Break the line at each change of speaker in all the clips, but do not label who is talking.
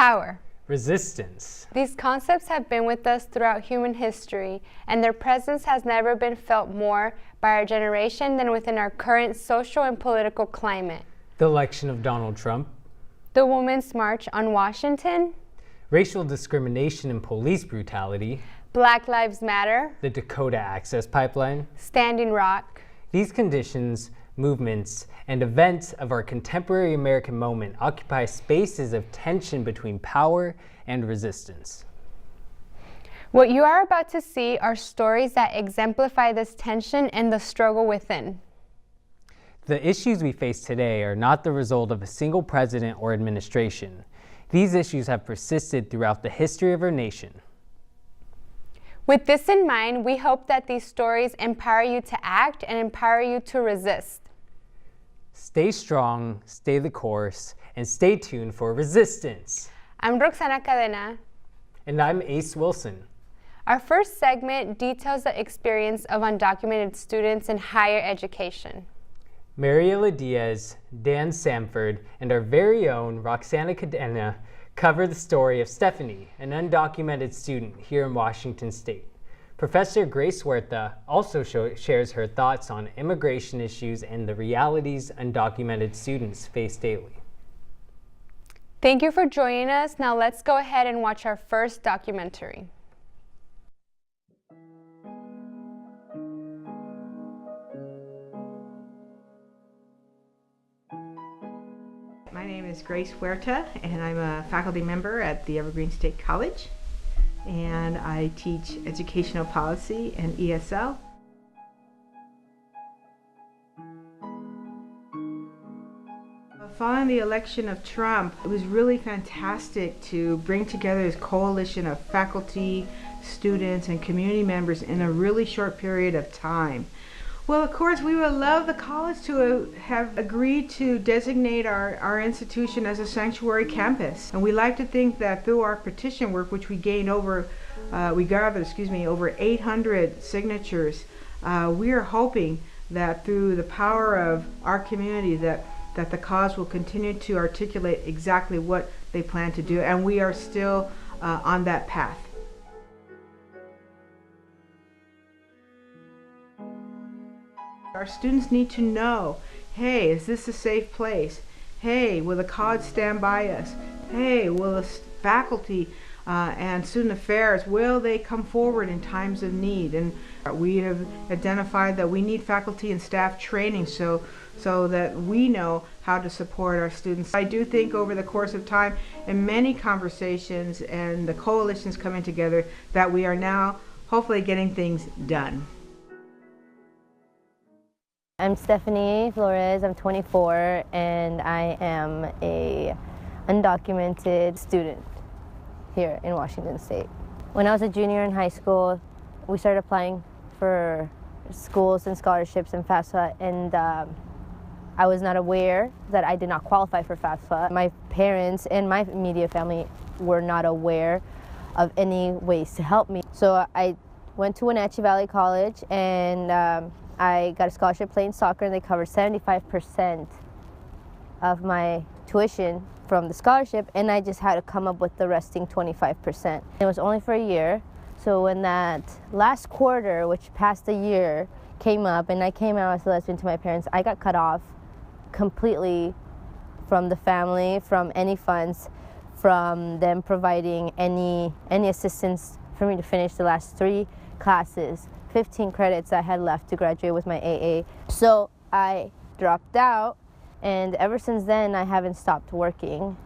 Power.
Resistance.
These concepts have been with us throughout human history, and their presence has never been felt more by our generation than within our current social and political climate.
The election of Donald Trump.
The Women's March on Washington.
Racial discrimination and police brutality.
Black Lives Matter.
The Dakota Access Pipeline.
Standing Rock.
These conditions, movements, and events of our contemporary American moment occupy spaces of tension between power and resistance.
What you are about to see are stories that exemplify this tension and the struggle within.
The issues we face today are not the result of a single president or administration. These issues have persisted throughout the history of our nation.
With this in mind, we hope that these stories empower you to act and empower you to resist.
Stay strong, stay the course, and stay tuned for Resistance.
I'm Roxana Cadena.
And I'm Ace Wilson.
Our first segment details the experience of undocumented students in higher education.
Mariela Diaz, Dan Samford, and our very own Roxana Cadena cover the story of Stephanie, an undocumented student here in Washington State. Professor Grace Huerta also shares her thoughts on immigration issues and the realities undocumented students face daily.
Thank you for joining us. Now let's go ahead and watch our first documentary.
My name is Grace Huerta, and I'm a faculty member at the Evergreen State College, and I teach educational policy and ESL. Following the election of Trump, it was really fantastic to bring together this coalition of faculty, students, and community members in a really short period of time. Well, of course, we would love the college to have agreed to designate our institution as a sanctuary campus. And we like to think that through our petition work, which we gained over 800 signatures, we are hoping that through the power of our community that the cause will continue to articulate exactly what they plan to do. And we are still on that path. Our students need to know, hey, is this a safe place? Hey, will the college stand by us? Hey, will the faculty and student affairs, will they come forward in times of need? And we have identified that we need faculty and staff training so that we know how to support our students. I do think over the course of time and many conversations and the coalitions coming together that we are now hopefully getting things done.
I'm Stephanie Flores, I'm 24, and I am a undocumented student here in Washington State. When I was a junior in high school, we started applying for schools and scholarships in FAFSA, and I was not aware that I did not qualify for FAFSA. My parents and my immediate family were not aware of any ways to help me. So I went to Wenatchee Valley College, and I got a scholarship playing soccer, and they covered 75% of my tuition from the scholarship, and I just had to come up with the resting 25%. It was only for a year, so when that last quarter, which passed a year, came up, and I came out as a lesbian to my parents, I got cut off completely from the family, from any funds, from them providing any assistance for me to finish the last 3 classes. 15 credits I had left to graduate with my AA. So I dropped out, and ever since then I haven't stopped working.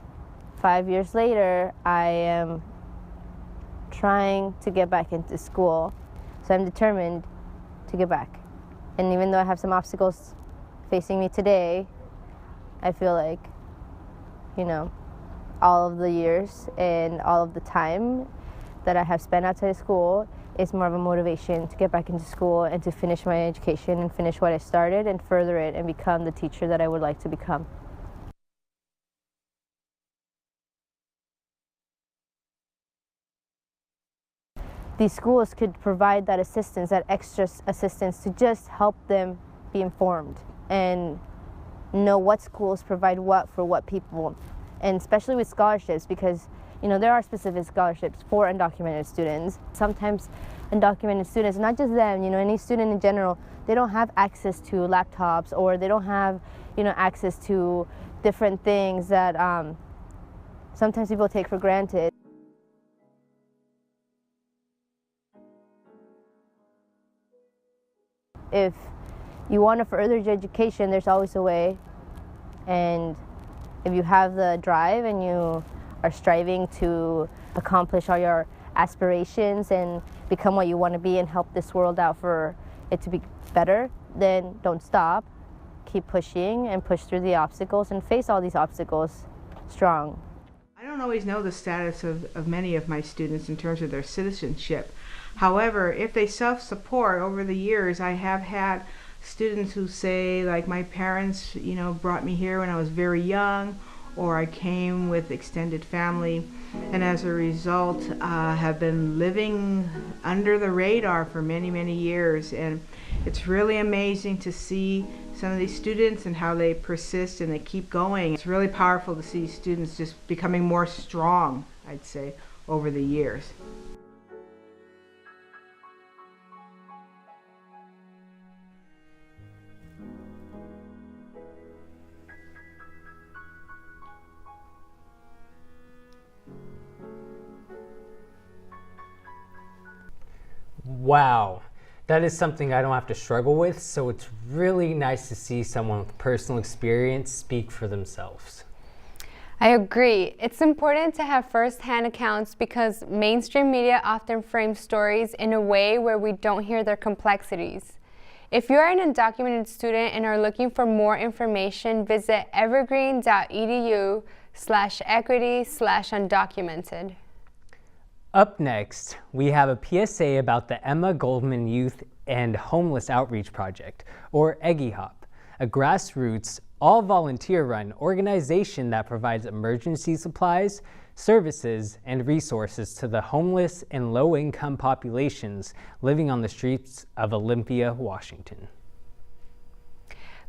5 years later, I am trying to get back into school. So I'm determined to get back. And even though I have some obstacles facing me today, I feel like, all of the years and all of the time that I have spent outside of school is more of a motivation to get back into school and to finish my education and finish what I started and further it and become the teacher that I would like to become. These schools could provide that assistance, that extra assistance to just help them be informed and know what schools provide what for what people, and especially with scholarships, because You know, there are specific scholarships for undocumented students. Sometimes undocumented students, not just them, you know, any student in general, they don't have access to laptops, or they don't have, you know, access to different things that sometimes people take for granted. If you want to further your education, there's always a way. And if you have the drive and you are striving to accomplish all your aspirations and become what you want to be and help this world out for it to be better, then don't stop. Keep pushing and push through the obstacles and face all these obstacles strong.
I don't always know the status of many of my students in terms of their citizenship. However, if they self-support, over the years I have had students who say, like, my parents, you know, brought me here when I was very young, or I came with extended family, and as a result have been living under the radar for many, many years. And it's really amazing to see some of these students and how they persist and they keep going. It's really powerful to see students just becoming more strong, I'd say, over the years.
Wow, that is something I don't have to struggle with, so it's really nice to see someone with personal experience speak for themselves.
I agree. It's important to have first-hand accounts because mainstream media often frames stories in a way where we don't hear their complexities. If you are an undocumented student and are looking for more information, visit evergreen.edu/equity/undocumented.
Up next, we have a PSA about the Emma Goldman Youth and Homeless Outreach Project, or EGGY-HOP, a grassroots, all-volunteer-run organization that provides emergency supplies, services, and resources to the homeless and low-income populations living on the streets of Olympia, Washington.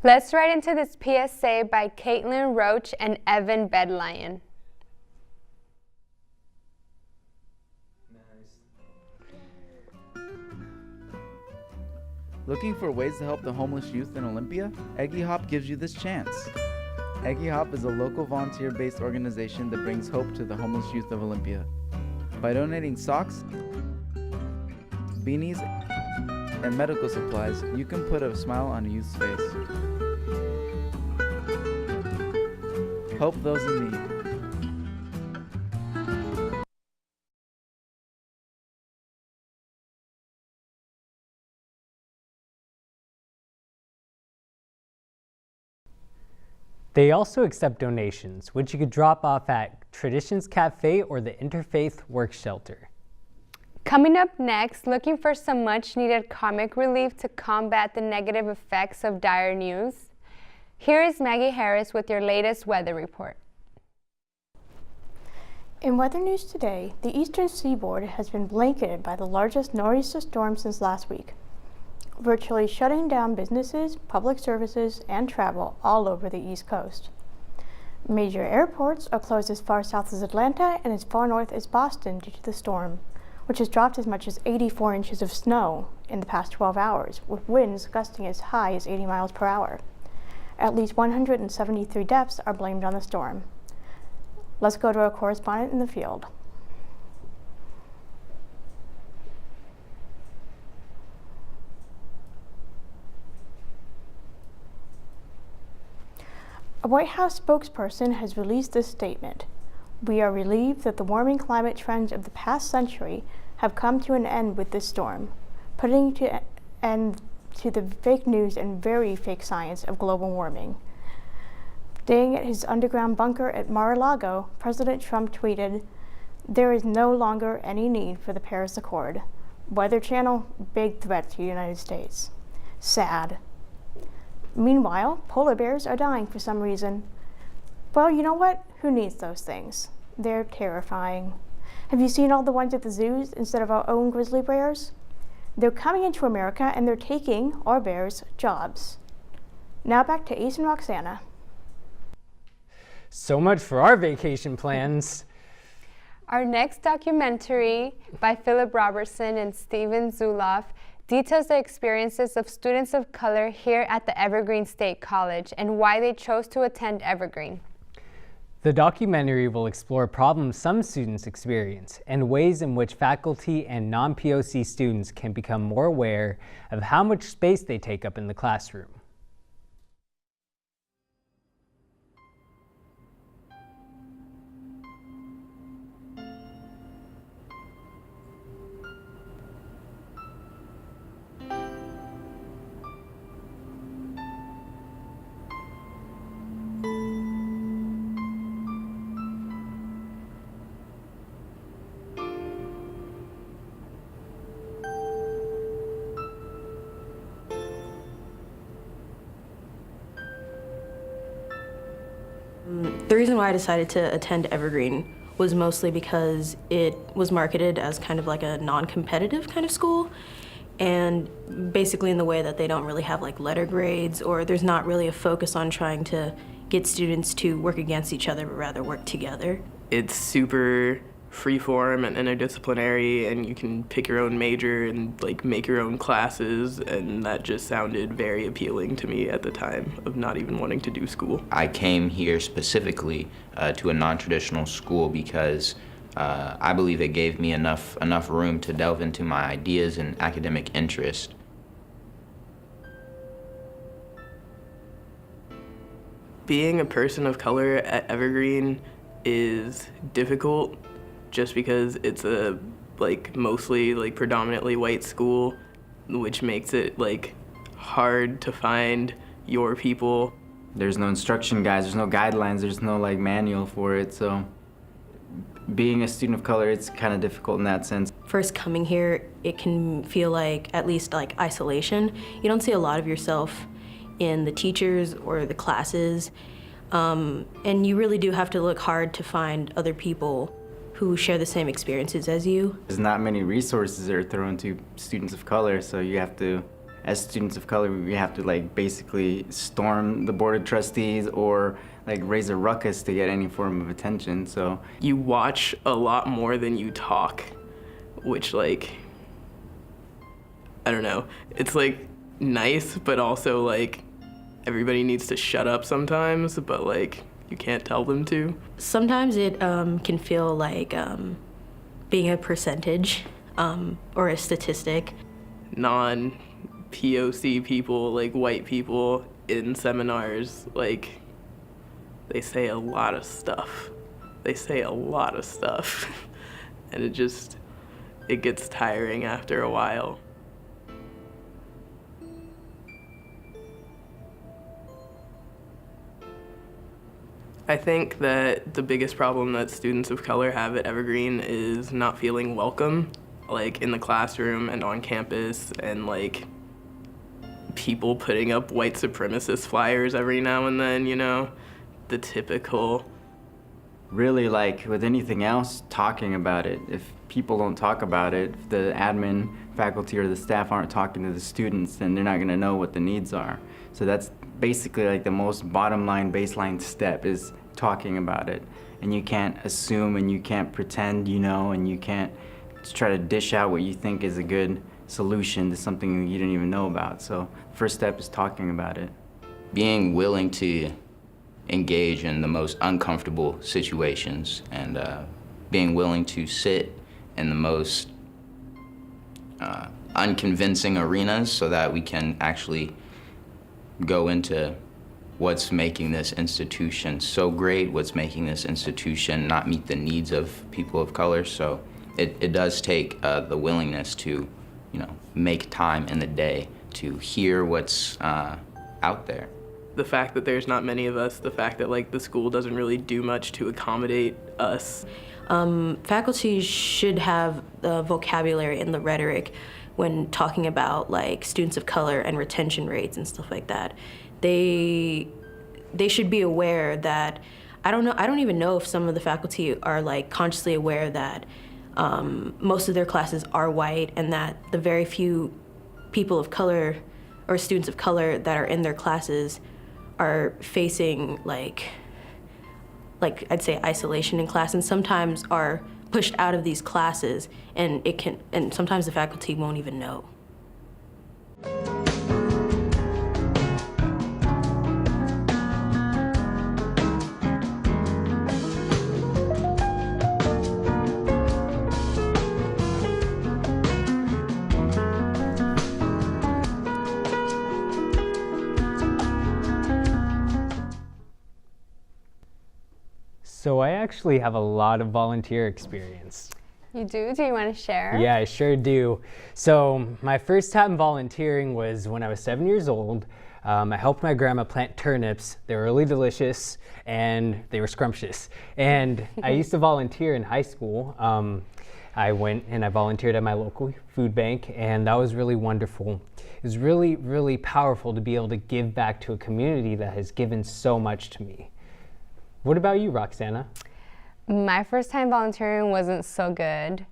Let's right into this PSA by Caitlin Roach and Evan Bedlion.
Looking for ways to help the homeless youth in Olympia? EGGY-HOP gives you this chance. EGGY-HOP is a local volunteer-based organization that brings hope to the homeless youth of Olympia. By donating socks, beanies, and medical supplies, you can put a smile on a youth's face. Help those in need.
They also accept donations, which you could drop off at Traditions Cafe or the Interfaith Work Shelter.
Coming up next, looking for some much-needed comic relief to combat the negative effects of dire news? Here is Maggie Harris with your latest weather report.
In weather news today, the eastern seaboard has been blanketed by the largest nor'easter storm since last week, virtually shutting down businesses, public services, and travel all over the East Coast. Major airports are closed as far south as Atlanta and as far north as Boston due to the storm, which has dropped as much as 84 inches of snow in the past 12 hours, with winds gusting as high as 80 miles per hour. At least 173 deaths are blamed on the storm. Let's go to our correspondent in the field. A White House spokesperson has released this statement. "We are relieved that the warming climate trends of the past century have come to an end with this storm, putting an end to the fake news and very fake science of global warming." Staying at his underground bunker at Mar-a-Lago, President Trump tweeted, "There is no longer any need for the Paris Accord. Weather Channel, big threat to the United States. Sad." Meanwhile, polar bears are dying for some reason. Well, you know what? Who needs those things? They're terrifying. Have you seen all the ones at the zoos instead of our own grizzly bears? They're coming into America and they're taking our bears' jobs. Now back to Ace and Roxana.
So much for our vacation plans.
Our next documentary by Philip Robertson and Steven Zuloff details the experiences of students of color here at the Evergreen State College and why they chose to attend Evergreen.
The documentary will explore problems some students experience and ways in which faculty and non-POC students can become more aware of how much space they take up in the classroom.
The reason why I decided to attend Evergreen was mostly because it was marketed as kind of like a non-competitive kind of school, and basically in the way that they don't really have like letter grades, or there's not really a focus on trying to get students to work against each other, but rather work together.
It's super freeform and interdisciplinary, and you can pick your own major and like make your own classes, and that just sounded very appealing to me at the time of not even wanting to do school.
I came here specifically to a non-traditional school because I believe it gave me enough room to delve into my ideas and academic interest.
Being a person of color at Evergreen is difficult just because it's a mostly predominantly white school, which makes it hard to find your people.
There's no instruction guides, there's no guidelines, there's no manual for it, so being a student of color, it's kind of difficult in that sense.
First coming here, it can feel at least like isolation. You don't see a lot of yourself in the teachers or the classes, and you really do have to look hard to find other people who share the same experiences as you.
There's not many resources that are thrown to students of color, so you have to, as students of color, we have to basically storm the board of trustees or raise a ruckus to get any form of attention. So
you watch a lot more than you talk, which I don't know, it's nice, but also everybody needs to shut up sometimes, but you can't tell them to.
Sometimes it can feel like being a percentage or a statistic.
Non-POC people, white people in seminars, they say a lot of stuff. And it gets tiring after a while. I think that the biggest problem that students of color have at Evergreen is not feeling welcome, in the classroom and on campus, and people putting up white supremacist flyers every now and then, the typical.
Really, with anything else, talking about it. If people don't talk about it, if the admin, faculty, or the staff aren't talking to the students, then they're not gonna know what the needs are. So that's basically the most bottom line, baseline step is talking about it. And you can't assume and you can't pretend you know, and you can't try to dish out what you think is a good solution to something you didn't even know about. So first step is talking about it.
Being willing to engage in the most uncomfortable situations and being willing to sit in the most unconvincing arenas so that we can actually go into what's making this institution so great, what's making this institution not meet the needs of people of color. So it does take the willingness to, make time in the day to hear what's out there.
The fact that there's not many of us, the fact that the school doesn't really do much to accommodate us.
Faculty should have the vocabulary and the rhetoric when talking about students of color and retention rates and stuff like that. They should be aware that, I don't even know if some of the faculty are consciously aware that most of their classes are white, and that the very few people of color or students of color that are in their classes are facing I'd say isolation in class, and sometimes are pushed out of these classes, and sometimes the faculty won't even know.
So I actually have a lot of volunteer experience.
You do? Do you want to share?
Yeah, I sure do. So my first time volunteering was when I was 7 years old. I helped my grandma plant turnips. They were really delicious and they were scrumptious. And I used to volunteer in high school. I went and I volunteered at my local food bank, and that was really wonderful. It was really, really powerful to be able to give back to a community that has given so much to me. What about you, Roxana?
My first time volunteering wasn't so good.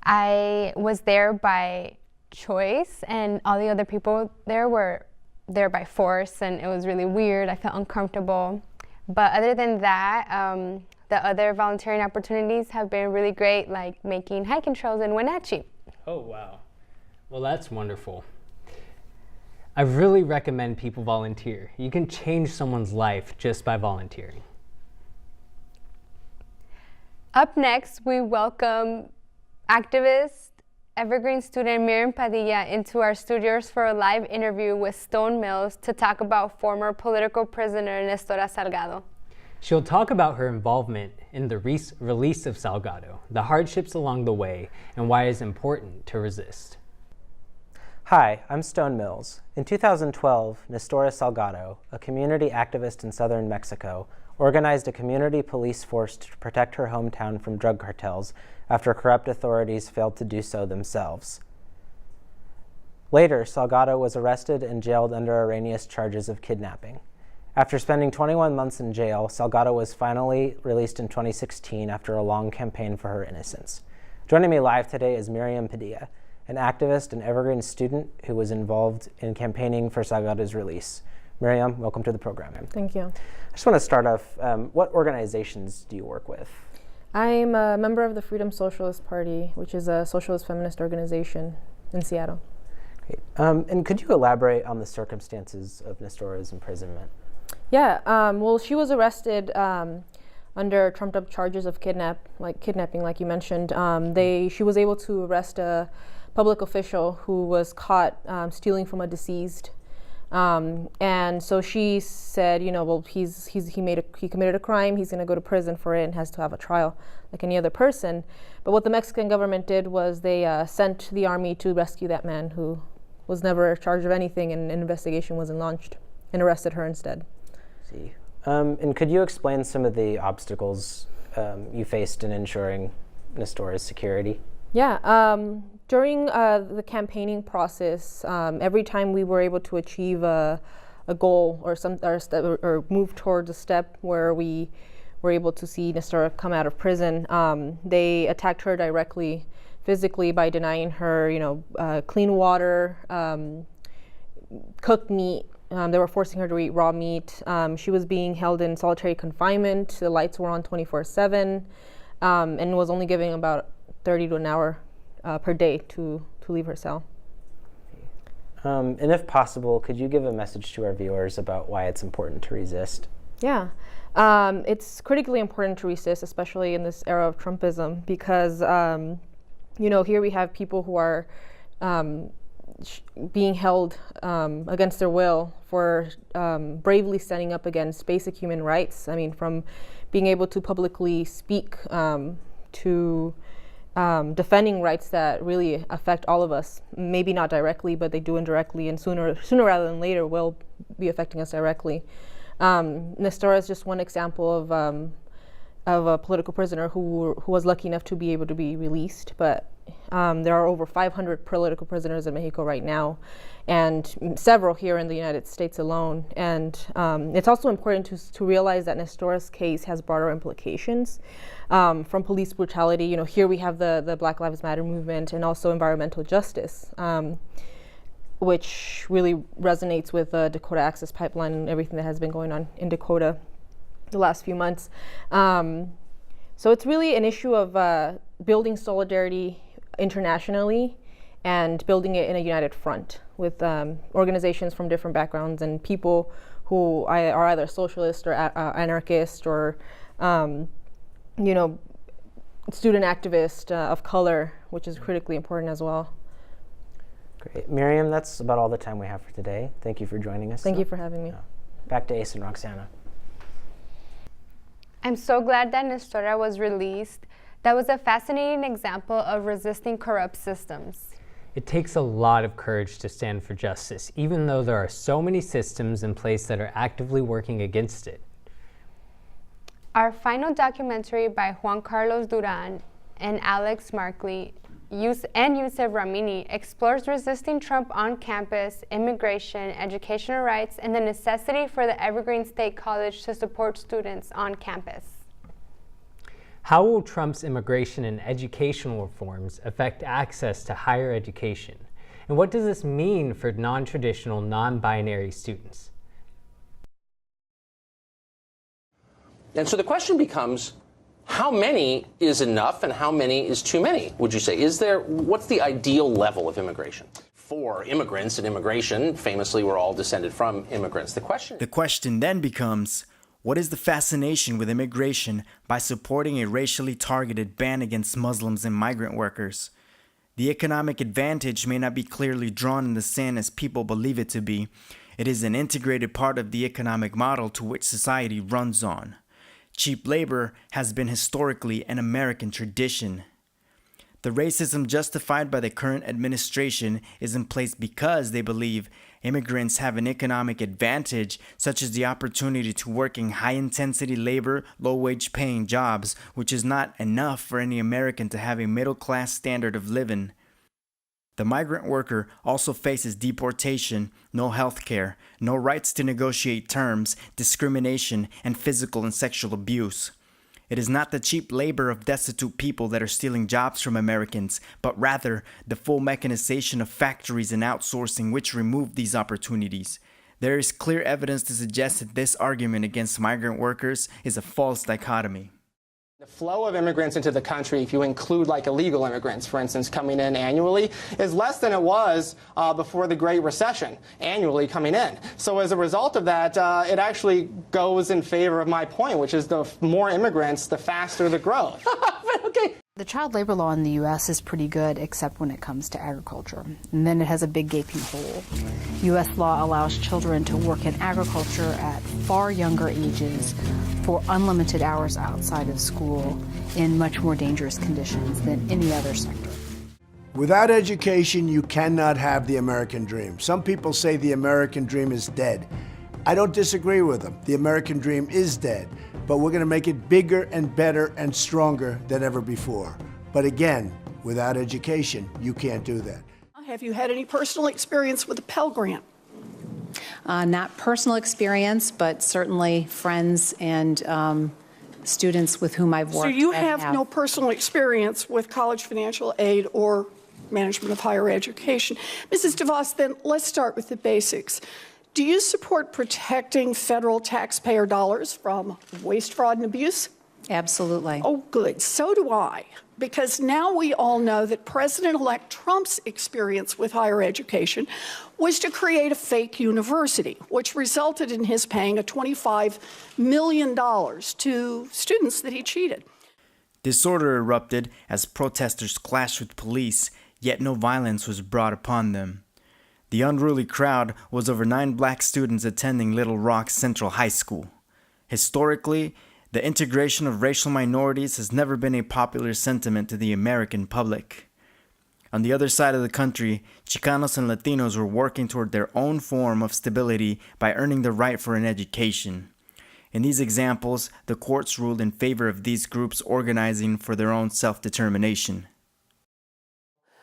I was there by choice, and all the other people there were there by force, and it was really weird. I felt uncomfortable. But other than that, the other volunteering opportunities have been really great, like making hiking trails in Wenatchee.
Oh, wow. Well, that's wonderful. I really recommend people volunteer. You can change someone's life just by volunteering.
Up next, we welcome activist, Evergreen student Miriam Padilla into our studios for a live interview with Stone Mills to talk about former political prisoner Nestora Salgado.
She'll talk about her involvement in the release of Salgado, the hardships along the way, and why it's important to resist.
Hi, I'm Stone Mills. In 2012, Nestora Salgado, a community activist in southern Mexico, organized a community police force to protect her hometown from drug cartels after corrupt authorities failed to do so themselves. Later, Salgado was arrested and jailed under erroneous charges of kidnapping. After spending 21 months in jail, Salgado was finally released in 2016 after a long campaign for her innocence. Joining me live today is Miriam Padilla, an activist and Evergreen student who was involved in campaigning for Salgado's release. Miriam, welcome to the program.
Thank you.
I just want to start off, what organizations do you work with?
I'm a member of the Freedom Socialist Party, which is a socialist feminist organization in Seattle.
Great. And could you elaborate on the circumstances of Nestora's imprisonment?
Yeah, well, she was arrested under trumped-up charges of kidnapping, like you mentioned. She was able to arrest a public official who was caught stealing from a deceased. And so she said, well, he committed a crime, he's going to go to prison for it and has to have a trial like any other person. But what the Mexican government did was they sent the army to rescue that man who was never charged of anything, and an investigation wasn't launched, and arrested her instead.
I see. And could you explain some of the obstacles you faced in ensuring Nestora's security?
Yeah. During the campaigning process, every time we were able to achieve a goal or move towards a step where we were able to see Nestora come out of prison, they attacked her directly, physically, by denying her, clean water, cooked meat. They were forcing her to eat raw meat. She was being held in solitary confinement. The lights were on 24/7, and was only given about 30 to an hour per day to leave her cell.
And if possible, could you give a message to our viewers about why it's important to resist?
Yeah, it's critically important to resist, especially in this era of Trumpism, because here we have people who are being held against their will for bravely standing up against basic human rights. I mean, from being able to publicly speak to defending rights that really affect all of us. Maybe not directly, but they do indirectly, and sooner rather than later will be affecting us directly. Nestora is just one example of a political prisoner who was lucky enough to be able to be released, but there are over 500 political prisoners in Mexico right now, and several here in the United States alone. And it's also important to realize that Nestora's case has broader implications, from police brutality. Here we have the Black Lives Matter movement, and also environmental justice, which really resonates with the Dakota Access Pipeline and everything that has been going on in Dakota the last few months. So it's really an issue of building solidarity internationally and building it in a united front with organizations from different backgrounds and people who are either socialist or anarchist or, student activist of color, which is critically important as well.
Great. Miriam, that's about all the time we have for today. Thank you for joining us.
Thank you for having me.
Back to Ace and Roxana.
I'm so glad that Nestora was released. That was a fascinating example of resisting corrupt systems.
It takes a lot of courage to stand for justice, even though there are so many systems in place that are actively working against it.
Our final documentary by Juan Carlos Duran and Alex Markley and Youssef Ramini explores resisting Trump on campus, immigration, educational rights, and the necessity for the Evergreen State College to support students on campus.
How will Trump's immigration and educational reforms affect access to higher education? And what does this mean for non-traditional, non-binary students?
And so the question becomes, how many is enough and how many is too many, would you say? What's the ideal level of immigration? For immigrants and immigration, famously, we're all descended from immigrants. The question
then becomes, what is the fascination with immigration by supporting a racially targeted ban against Muslims and migrant workers? The economic advantage may not be clearly drawn in the sand as people believe it to be. It is an integrated part of the economic model to which society runs on. Cheap labor has been historically an American tradition. The racism justified by the current administration is in place because they believe immigrants have an economic advantage, such as the opportunity to work in high-intensity labor, low-wage paying jobs, which is not enough for any American to have a middle-class standard of living. The migrant worker also faces deportation, no health care, no rights to negotiate terms, discrimination, and physical and sexual abuse. It is not the cheap labor of destitute people that are stealing jobs from Americans, but rather the full mechanization of factories and outsourcing which remove these opportunities. There is clear evidence to suggest that this argument against migrant workers is a false dichotomy.
The flow of immigrants into the country, if you include like illegal immigrants, for instance, coming in annually, is less than it was before the Great Recession, annually coming in. So as a result of that, it actually goes in favor of my point, which is the more immigrants, the faster the growth.
Okay. The child labor law in the U.S. is pretty good, except when it comes to agriculture. And then it has a big gaping hole. U.S. law allows children to work in agriculture at far younger ages for unlimited hours outside of school in much more dangerous conditions than any other sector.
Without education, you cannot have the American dream. Some people say the American dream is dead. I don't disagree with them. The American dream is dead, but we're going to make it bigger and better and stronger than ever before. But again, without education, you can't do that.
Have you had any personal experience with the Pell Grant?
Not personal experience, but certainly friends and students with whom I've worked.
So you have no personal experience with college financial aid or management of higher education. Mrs. DeVos, then let's start with the basics. Do you support protecting federal taxpayer dollars from waste, fraud, and abuse?
Absolutely.
Oh, good. So do I. Because now we all know that President-elect Trump's experience with higher education was to create a fake university, which resulted in his paying a $25 million to students that he cheated.
Disorder erupted as protesters clashed with police, yet no violence was brought upon them. The unruly crowd was over 9 black students attending Little Rock Central High School. Historically, the integration of racial minorities has never been a popular sentiment to the American public. On the other side of the country, Chicanos and Latinos were working toward their own form of stability by earning the right for an education. In these examples, the courts ruled in favor of these groups organizing for their own self-determination.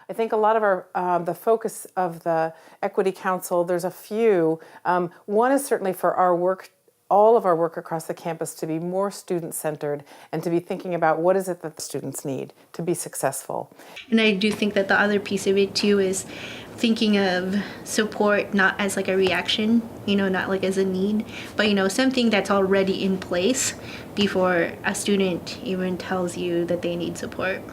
I think a lot of our the focus of the Equity Council, there's a few. One is certainly for our work, all of our work across the campus, to be more student-centered and to be thinking about what is it that the students need to be successful.
And I do think that the other piece of it too is thinking of support not as like a reaction, not like as a need, but something that's already in place before a student even tells you that they need support.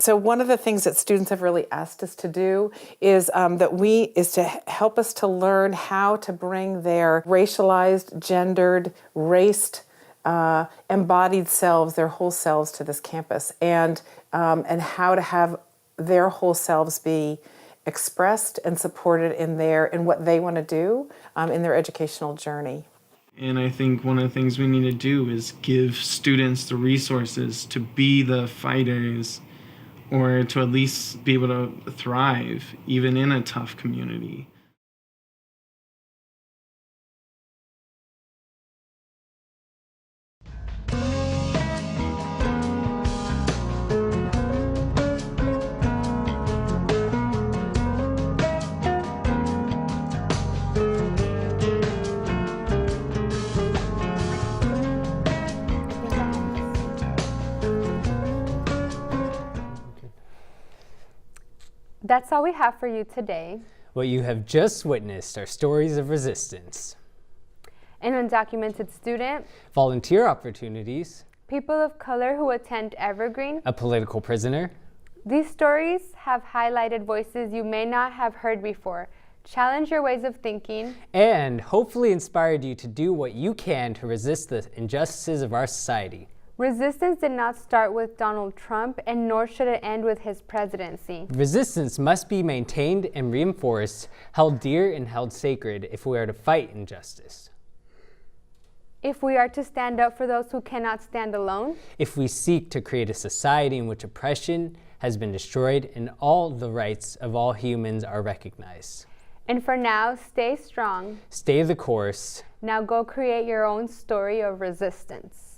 So one of the things that students have really asked us to do is to help us to learn how to bring their racialized, gendered, raced, embodied selves, their whole selves to this campus, and how to have their whole selves be expressed and supported in what they want to do in their educational journey.
And I think one of the things we need to do is give students the resources to be the fighters, or to at least be able to thrive even in a tough community.
That's all we have for you today.
What you have just witnessed are stories of resistance,
An undocumented student,
volunteer opportunities,
people of color who attend Evergreen.
a political prisoner.
These stories have highlighted voices you may not have heard before, challenged your ways of thinking,
and hopefully inspired you to do what you can to resist the injustices of our society.
Resistance did not start with Donald Trump, and nor should it end with his presidency.
Resistance must be maintained and reinforced, held dear and held sacred if we are to fight injustice.
If we are to stand up for those who cannot stand alone,
If we seek to create a society in which oppression has been destroyed and all the rights of all humans are recognized.
and for now, stay strong.
Stay the course.
Now go create your own story of resistance.